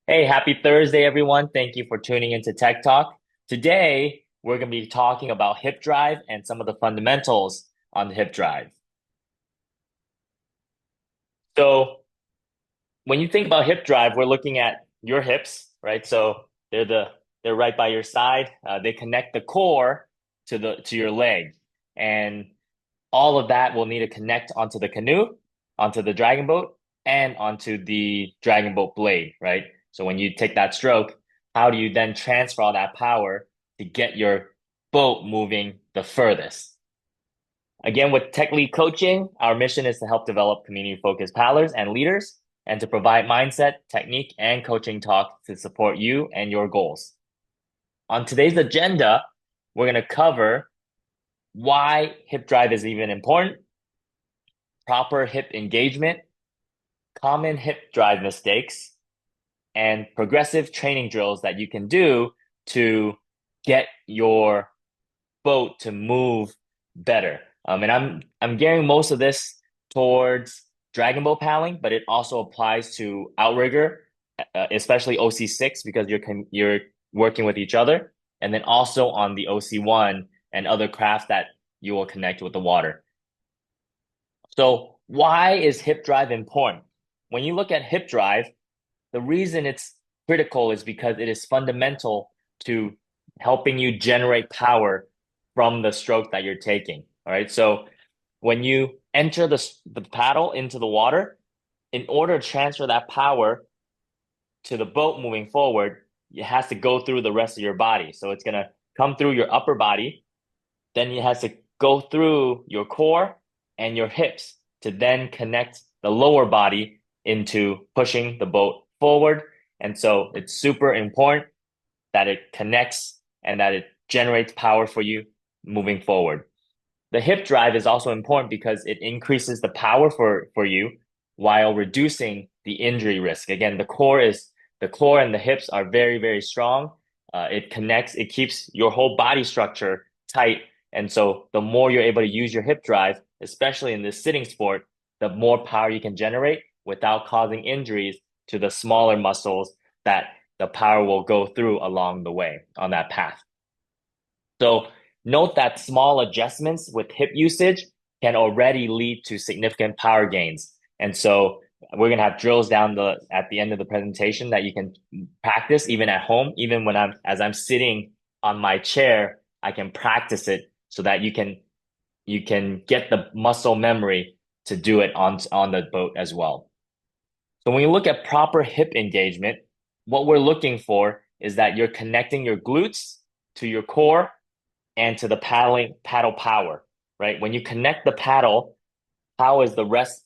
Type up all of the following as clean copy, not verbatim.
Hey, happy Thursday, everyone. Thank you for tuning into Tech Talk. Today, we're going to be talking about hip drive and some of the fundamentals on the hip drive. So, when you think about hip drive, we're looking at your hips, right? So they're right by your side. They connect the core to your leg, and all of that will need to connect onto the canoe, onto the dragon boat, and onto the dragon boat blade, right? So when you take that stroke, how do you then transfer all that power to get your boat moving the furthest? Again, with Tech Lead Coaching, our mission is to help develop community-focused paddlers and leaders and to provide mindset, technique, and coaching talk to support you and your goals. On today's agenda, we're going to cover why hip drive is even important, proper hip engagement, common hip drive mistakes, and progressive training drills that you can do to get your boat to move better. And I'm gearing most of this towards dragon boat paddling, but it also applies to outrigger, especially OC6 because you're working with each other, and then also on the OC1 and other crafts that you will connect with the water. So why is hip drive important? When you look at hip drive, the reason it's critical is because it is fundamental to helping you generate power from the stroke that you're taking. All right. So when you enter the paddle into the water, in order to transfer that power to the boat moving forward, it has to go through the rest of your body. So it's going to come through your upper body, then it has to go through your core and your hips to then connect the lower body into pushing the boat forward. And so it's super important that it connects and that it generates power for you moving forward. The hip drive is also important because it increases the power for you while reducing the injury risk. Again, the core and the hips are very, very strong. It connects, it keeps your whole body structure tight. And so the more you're able to use your hip drive, especially in this sitting sport, the more power you can generate without causing injuries to the smaller muscles that the power will go through along the way on that path. So note that small adjustments with hip usage can already lead to significant power gains. And so we're gonna have drills at the end of the presentation that you can practice even at home, even when as I'm sitting on my chair, I can practice it so that you can get the muscle memory to do it on the boat as well. So when you look at proper hip engagement, what we're looking for is that you're connecting your glutes to your core and to the paddle power, right? When you connect the paddle, how is the rest,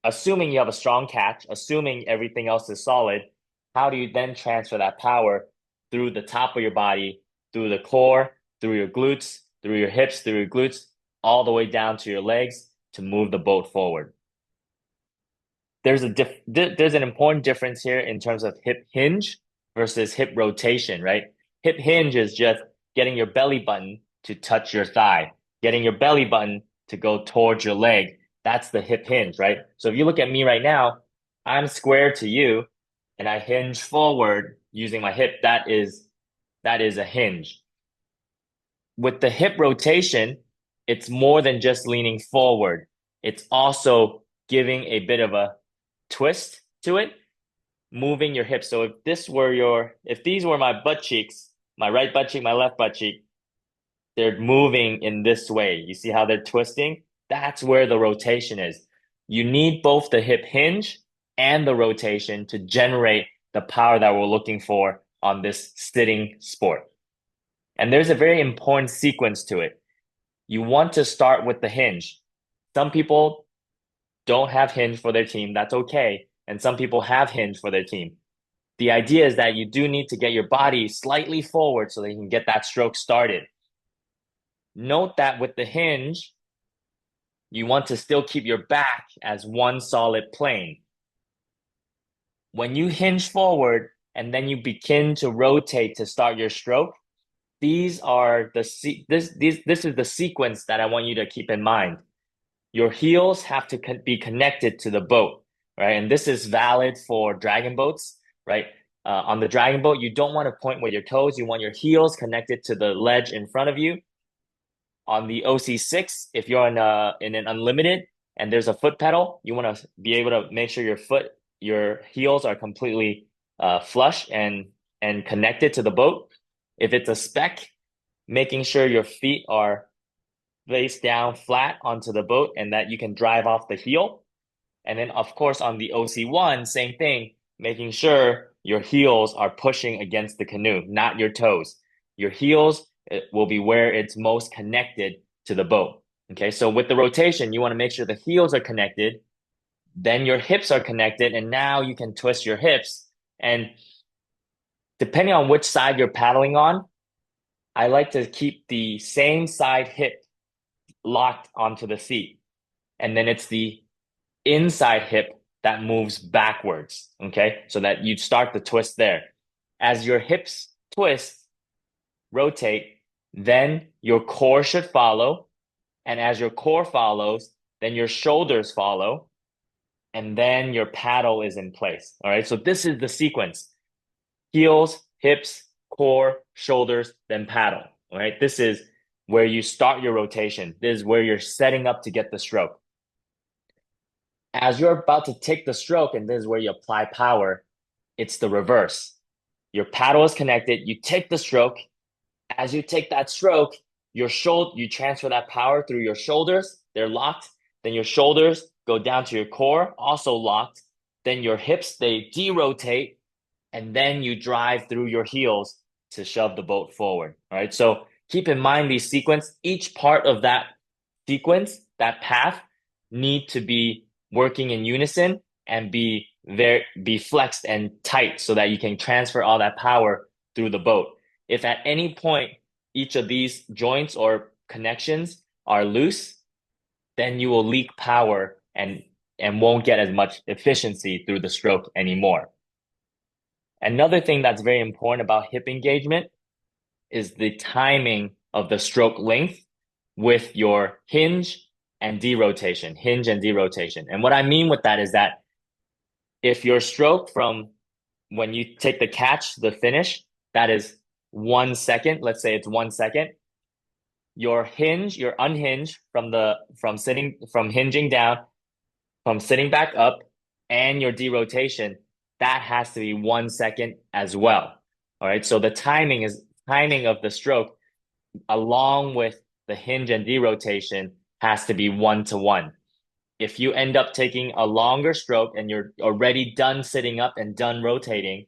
assuming you have a strong catch, assuming everything else is solid, how do you then transfer that power through the top of your body, through the core, through your glutes, through your hips, through your glutes, all the way down to your legs to move the boat forward? There's an important difference here in terms of hip hinge versus hip rotation, right? Hip hinge is just getting your belly button to touch your thigh, getting your belly button to go towards your leg. That's the hip hinge, right? So if you look at me right now, I'm square to you and I hinge forward using my hip. That is a hinge. With the hip rotation, it's more than just leaning forward. It's also giving a bit of a twist to it, moving your hips. So if these were my butt cheeks, my right butt cheek, my left butt cheek, they're moving in this way. You see how they're twisting? That's where the rotation is. You need both the hip hinge and the rotation to generate the power that we're looking for on this sitting sport. And there's a very important sequence to it. You want to start with the hinge. Some people don't have hinge for their team. That's okay. And some people have hinge for their team. The idea is that you do need to get your body slightly forward so that you can get that stroke started. Note that with the hinge, you want to still keep your back as one solid plane. When you hinge forward and then you begin to rotate to start your stroke, this is the sequence that I want you to keep in mind. Your heels have to be connected to the boat, right? And this is valid for dragon boats, right? On the dragon boat, you don't want to point with your toes. You want your heels connected to the ledge in front of you. On the OC6, if you're in an unlimited and there's a foot pedal, you want to be able to make sure your heels are completely flush and connected to the boat. If it's a spec, making sure your feet are face down flat onto the boat and that you can drive off the heel. And then, of course, on the OC1, same thing, making sure your heels are pushing against the canoe, not your toes. Your heels will be where it's most connected to the boat. Okay, so with the rotation, you want to make sure the heels are connected, then your hips are connected, and now you can twist your hips. And depending on which side you're paddling on, I like to keep the same side hip locked onto the seat. And then it's the inside hip that moves backwards. Okay. So that you start the twist there. As your hips twist, rotate, then your core should follow. And as your core follows, then your shoulders follow. And then your paddle is in place. All right. So this is the sequence: heels, hips, core, shoulders, then paddle. All right. This is where you start your rotation. This is where you're setting up to get the stroke. As you're about to take the stroke, and this is where you apply power, it's the reverse. Your paddle is connected, you take the stroke. As you take that stroke, you transfer that power through your shoulders, they're locked. Then your shoulders go down to your core, also locked. Then your hips, they derotate, and then you drive through your heels to shove the boat forward. All right. So keep in mind these sequence, each part of that sequence, that path, need to be working in unison and be flexed and tight so that you can transfer all that power through the boat. If at any point each of these joints or connections are loose, then you will leak power and won't get as much efficiency through the stroke anymore. Another thing that's very important about hip engagement is the timing of the stroke length with your hinge and derotation, hinge and derotation. And what I mean with that is that if your stroke from when you take the catch, the finish, that is 1 second, let's say it's 1 second, your hinge, your unhinge from hinging down, from sitting back up, and your derotation, that has to be 1 second as well. All right. So the timing of the stroke along with the hinge and derotation has to be 1-to-1. If you end up taking a longer stroke and you're already done sitting up and done rotating,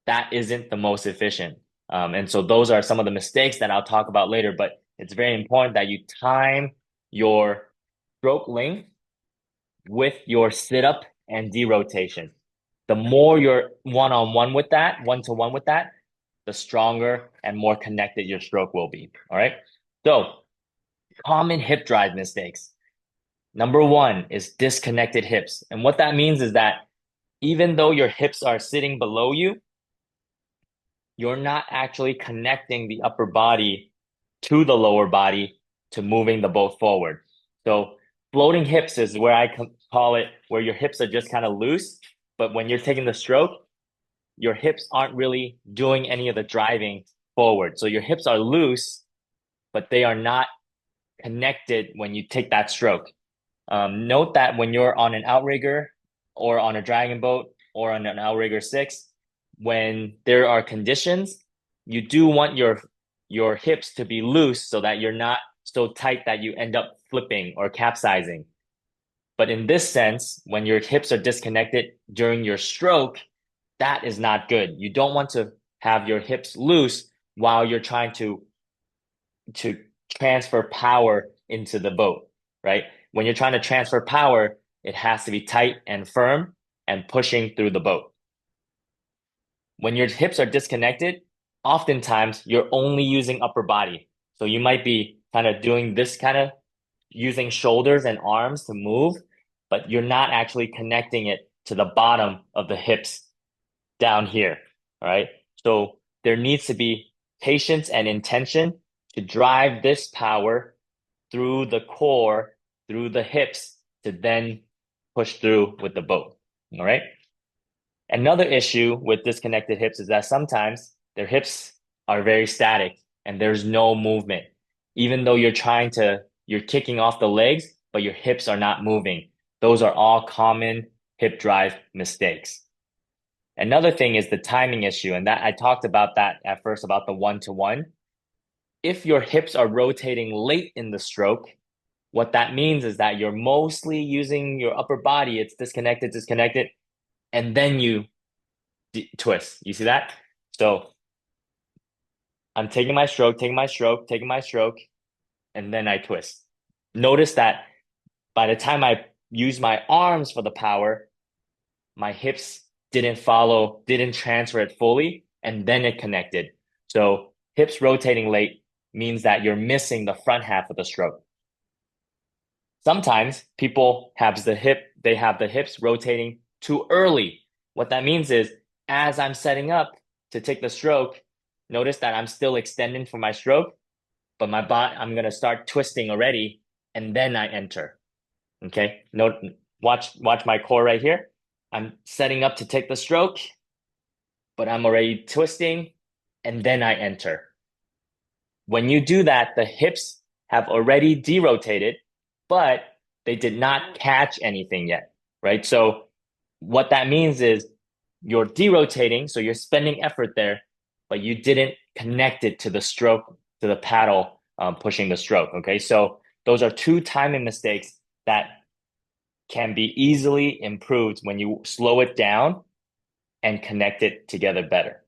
that isn't the most efficient. And so those are some of the mistakes that I'll talk about later, but it's very important that you time your stroke length with your sit up and derotation. The more you're one-to-one with that, the stronger and more connected your stroke will be. All right. So common hip drive mistakes. Number one is disconnected hips. And what that means is that even though your hips are sitting below you, you're not actually connecting the upper body to the lower body to moving the boat forward. So floating hips is where I call it, where your hips are just kind of loose, but when you're taking the stroke, your hips aren't really doing any of the driving forward. So your hips are loose, but they are not connected when you take that stroke. Note that when you're on an outrigger or on a dragon boat or on an outrigger 6, when there are conditions, you do want your hips to be loose so that you're not so tight that you end up flipping or capsizing. But in this sense, when your hips are disconnected during your stroke, that is not good. You don't want to have your hips loose while you're trying to transfer power into the boat, right? When you're trying to transfer power, it has to be tight and firm and pushing through the boat. When your hips are disconnected, oftentimes you're only using upper body. So you might be kind of doing this kind of using shoulders and arms to move, but you're not actually connecting it to the bottom of the hips down here. All right. So there needs to be patience and intention to drive this power through the core, through the hips to then push through with the boat. All right. Another issue with disconnected hips is that sometimes their hips are very static and there's no movement. Even though you're kicking off the legs, but your hips are not moving. Those are all common hip drive mistakes. Another thing is the timing issue, and that I talked about that at first about the 1-to-1. If your hips are rotating late in the stroke, what that means is that you're mostly using your upper body, it's disconnected, and then you twist. You see that? So I'm taking my stroke, taking my stroke, and then I twist. Notice that by the time I use my arms for the power, my hips didn't transfer it fully, and then it connected. So hips rotating late means that you're missing the front half of the stroke. Sometimes people they have the hips rotating too early. What that means is as I'm setting up to take the stroke, notice that I'm still extending for my stroke, but I'm gonna start twisting already, and then I enter. Okay, note, watch my core right here. I'm setting up to take the stroke, but I'm already twisting, and then I enter. When you do that, the hips have already derotated, but they did not catch anything yet, right? So what that means is you're derotating, so you're spending effort there, but you didn't connect it to the stroke, to the paddle pushing the stroke, okay? So those are two timing mistakes that can be easily improved when you slow it down and connect it together better.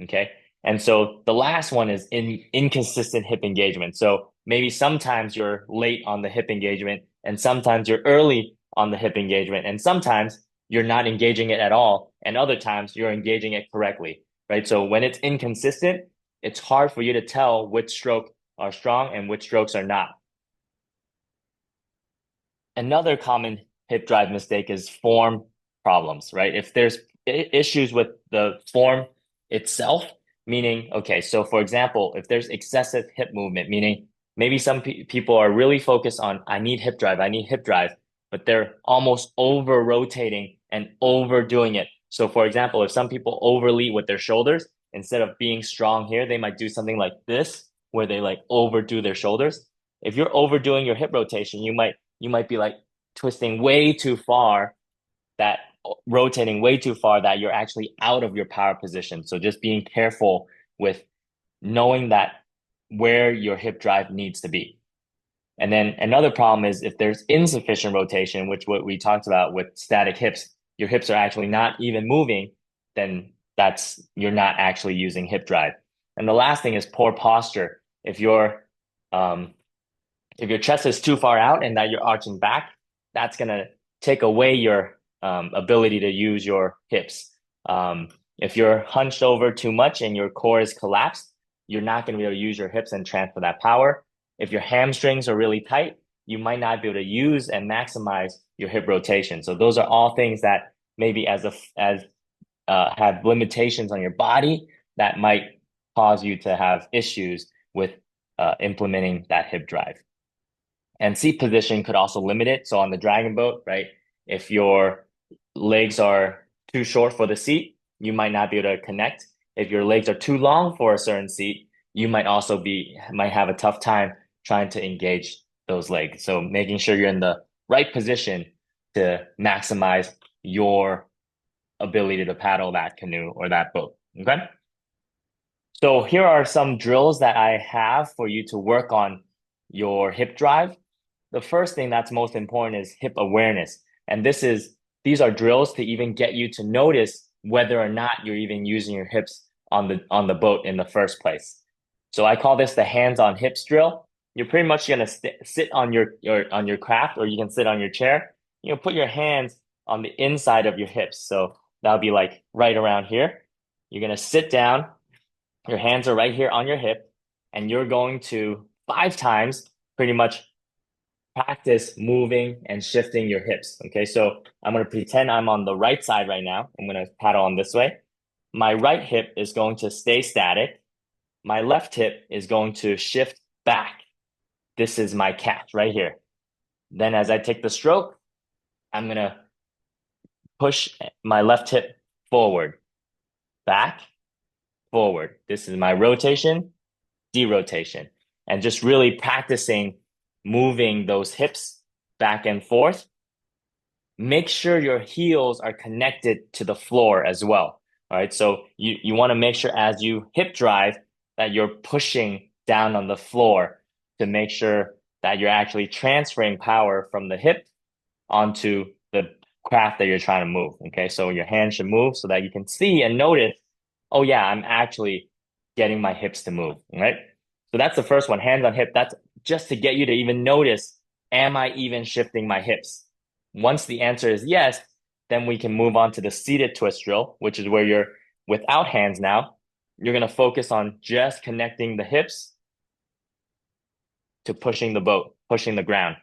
Okay. And so the last one is inconsistent hip engagement. So maybe sometimes you're late on the hip engagement, and sometimes you're early on the hip engagement, and sometimes you're not engaging it at all, and other times you're engaging it correctly, right? So when it's inconsistent, it's hard for you to tell which strokes are strong and which strokes are not. Another common hip drive mistake is form problems, right? If there's issues with the form itself, meaning, okay, so for example, if there's excessive hip movement, meaning maybe some people are really focused on, I need hip drive, but they're almost over rotating and overdoing it. So for example, if some people overlead with their shoulders, instead of being strong here, they might do something like this, where they like overdo their shoulders. If you're overdoing your hip rotation, you might be like twisting way too far, that rotating way too far, that you're actually out of your power position. So just being careful with knowing that where your hip drive needs to be. And then another problem is if there's insufficient rotation, which what we talked about with static hips, your hips are actually not even moving, then you're not actually using hip drive. And the last thing is poor posture. Um, if your chest is too far out and that you're arching back, that's gonna take away your ability to use your hips. If you're hunched over too much and your core is collapsed, you're not gonna be able to use your hips and transfer that power. If your hamstrings are really tight, you might not be able to use and maximize your hip rotation. So those are all things that maybe as have limitations on your body that might cause you to have issues with implementing that hip drive. And seat position could also limit it. So on the dragon boat, right, if your legs are too short for the seat, you might not be able to connect. If your legs are too long for a certain seat, you might have a tough time trying to engage those legs. So making sure you're in the right position to maximize your ability to paddle that canoe or that boat. Okay. So here are some drills that I have for you to work on your hip drive. The first thing that's most important is hip awareness. And these are drills to even get you to notice whether or not you're even using your hips on the boat in the first place. So I call this the hands-on hips drill. You're pretty much gonna sit on your craft, or you can sit on your chair. Put your hands on the inside of your hips. So that'll be like right around here. You're gonna sit down. Your hands are right here on your hip, and you're going to 5 times pretty much practice moving and shifting your hips. Okay, so I'm going to pretend I'm on the right side right now. I'm going to paddle on this way. My right hip is going to stay static. My left hip is going to shift back. This is my catch right here. Then as I take the stroke, I'm going to push my left hip forward, back, forward. This is my rotation, derotation, and just really practicing moving those hips back and forth. Make sure your heels are connected to the floor as well. All right. So you want to make sure as you hip drive that you're pushing down on the floor to make sure that you're actually transferring power from the hip onto the craft that you're trying to move. Okay. So your hand should move so that you can see and notice, oh yeah, I'm actually getting my hips to move. Right. So that's the first one, hands on hip. That's just to get you to even notice, am I even shifting my hips? Once the answer is yes, then we can move on to the seated twist drill, which is where you're without hands now. You're going to focus on just connecting the hips to pushing the boat, pushing the ground,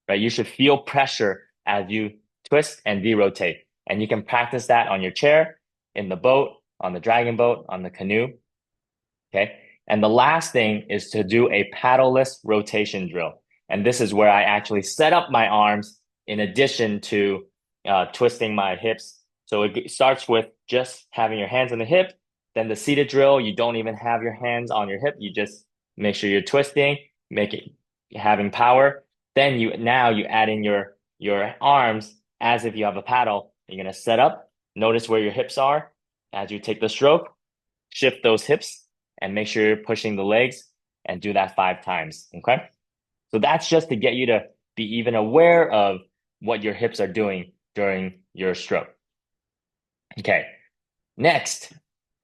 right? You should feel pressure as you twist and derotate. And you can practice that on your chair, in the boat, on the dragon boat, on the canoe. Okay. And the last thing is to do a paddleless rotation drill. And this is where I actually set up my arms in addition to twisting my hips. So it starts with just having your hands on the hip. Then the seated drill, you don't even have your hands on your hip. You just make sure you're twisting, make it having power. Then you add in your arms as if you have a paddle. You're gonna set up, notice where your hips are as you take the stroke, shift those hips, and make sure you're pushing the legs and do that 5 times. Okay. So that's just to get you to be even aware of what your hips are doing during your stroke. Okay. Next,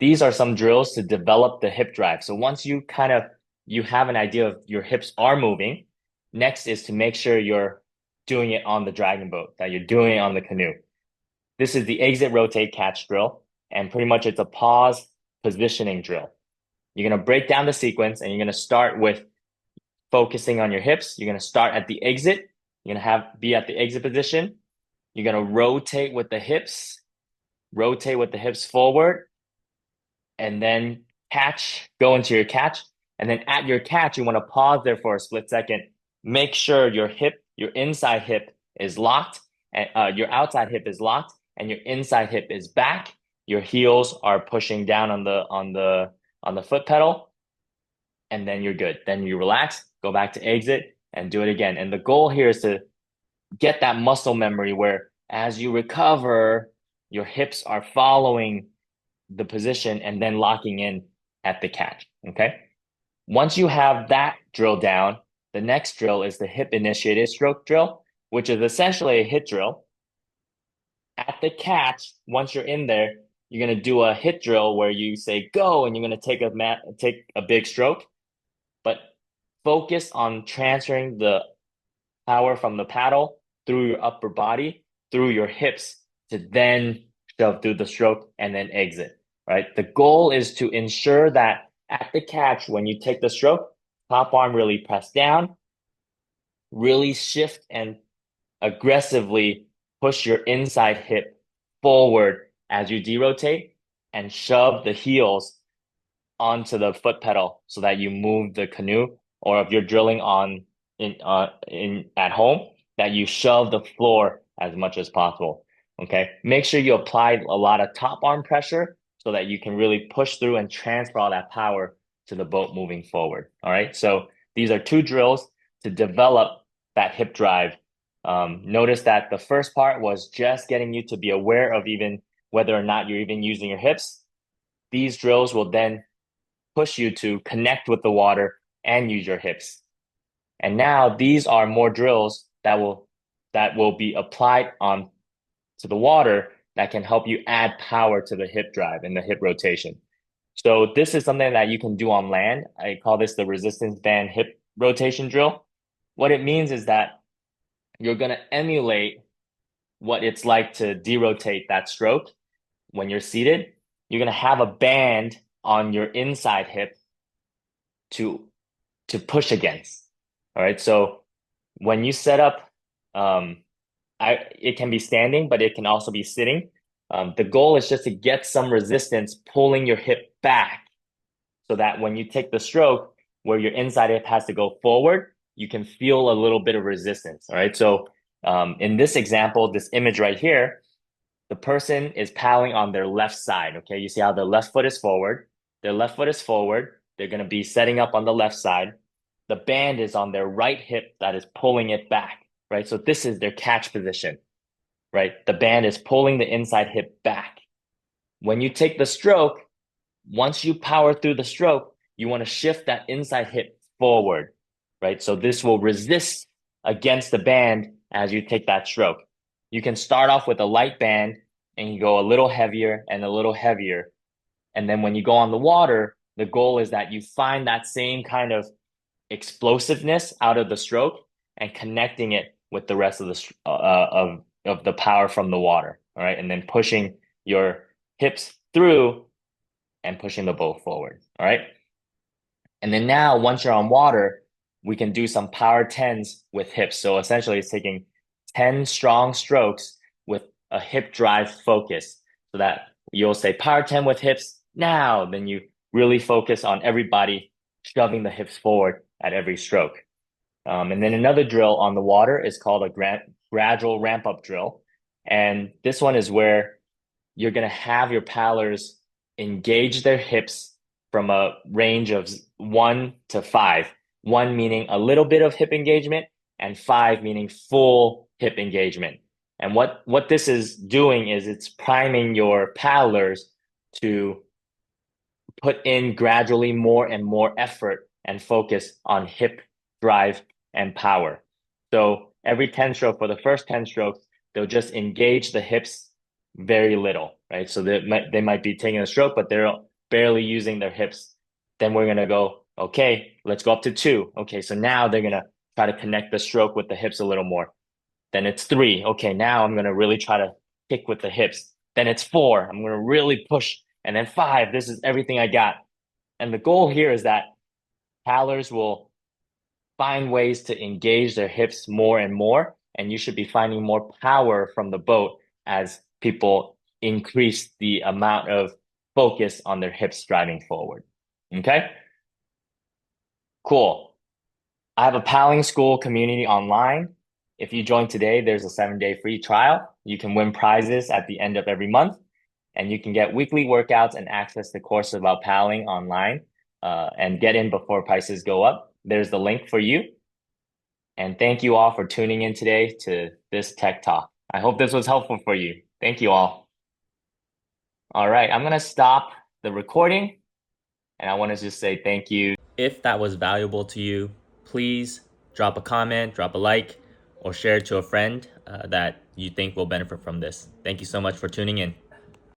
these are some drills to develop the hip drive. So once you have an idea of your hips are moving, next is to make sure you're doing it on the dragon boat, that you're doing it on the canoe. This is the exit, rotate, catch drill. And pretty much it's a pause positioning drill. You're going to break down the sequence and you're going to start with focusing on your hips. You're going to start at the exit. You're going to be at the exit position. You're going to rotate with the hips forward, and then go into your catch. And then at your catch, you want to pause there for a split second. Make sure your inside hip is locked, and your outside hip is locked, and your inside hip is back. Your heels are pushing down on the foot pedal, and then you're good. Then you relax, go back to exit, and do it again. And the goal here is to get that muscle memory where as you recover, your hips are following the position and then locking in at the catch. Okay. Once you have that drill down, the next drill is the hip initiated stroke drill, which is essentially a hit drill. At the catch, once you're in there, you're going to do a hit drill where you say go and you're going to take a big stroke, but focus on transferring the power from the paddle through your upper body, through your hips to then shove through the stroke and then exit, right? The goal is to ensure that at the catch, when you take the stroke, top arm really press down, really shift and aggressively push your inside hip forward as you derotate and shove the heels onto the foot pedal so that you move the canoe, or if you're drilling at home, that you shove the floor as much as possible. Okay. Make sure you apply a lot of top arm pressure so that you can really push through and transfer all that power to the boat moving forward. All right. So these are 2 drills to develop that hip drive. Notice that the first part was just getting you to be aware of even whether or not you're even using your hips. These drills will then push you to connect with the water and use your hips. And now these are more drills that will be applied on to the water that can help you add power to the hip drive and the hip rotation. So this is something that you can do on land. I call this the resistance band hip rotation drill. What it means is that you're going to emulate what it's like to derotate that stroke when you're seated. You're going to have a band on your inside hip to push against. All right. So when you set up, it can be standing, but it can also be sitting. The goal is just to get some resistance pulling your hip back so that when you take the stroke where your inside hip has to go forward, you can feel a little bit of resistance. All right. So in this example, this image right here, the person is paddling on their left side. Okay, you see how their left foot is forward. Their left foot is forward. They're going to be setting up on the left side. The band is on their right hip that is pulling it back, right? So this is their catch position, right? The band is pulling the inside hip back. When you take the stroke, once you power through the stroke, you want to shift that inside hip forward, right? So this will resist against the band as you take that stroke. You can start off with a light band and you go a little heavier and a little heavier. And then when you go on the water, the goal is that you find that same kind of explosiveness out of the stroke and connecting it with the rest of the of the power from the water. All right, and then pushing your hips through and pushing the boat forward. All right. And then now, once you're on water, we can do some power tens with hips. So essentially, it's taking 10 strong strokes with a hip drive focus so that you'll say power 10 with hips now. Then you really focus on everybody shoving the hips forward at every stroke. And then another drill on the water is called a gradual ramp-up drill. And this one is where you're going to have your paddlers engage their hips from a range of 1 to 5. 1 meaning a little bit of hip engagement, and 5 meaning full hip engagement. And what this is doing is it's priming your paddlers to put in gradually more and more effort and focus on hip drive and power. So every 10 stroke, for the first 10 strokes, they'll just engage the hips very little, right? So they might be taking a stroke, but they're barely using their hips. Then we're going to go, okay, let's go up to 2. Okay, so now they're going to try to connect the stroke with the hips a little more. Then it's 3. Okay, now I'm going to really try to kick with the hips. Then it's 4. I'm going to really push. And then 5. This is everything I got. And the goal here is that paddlers will find ways to engage their hips more and more. And you should be finding more power from the boat as people increase the amount of focus on their hips driving forward. Okay? Cool. I have a paddling school community online. If you join today, there's a 7-day free trial. You can win prizes at the end of every month, and you can get weekly workouts and access to courses about paddling online, and get in before prices go up. There's the link for you. And thank you all for tuning in today to this Tech Talk. I hope this was helpful for you. Thank you all. All right, I'm going to stop the recording, and I want to just say thank you. If that was valuable to you, please drop a comment, drop a like, or share it to a friend that you think will benefit from this. Thank you so much for tuning in.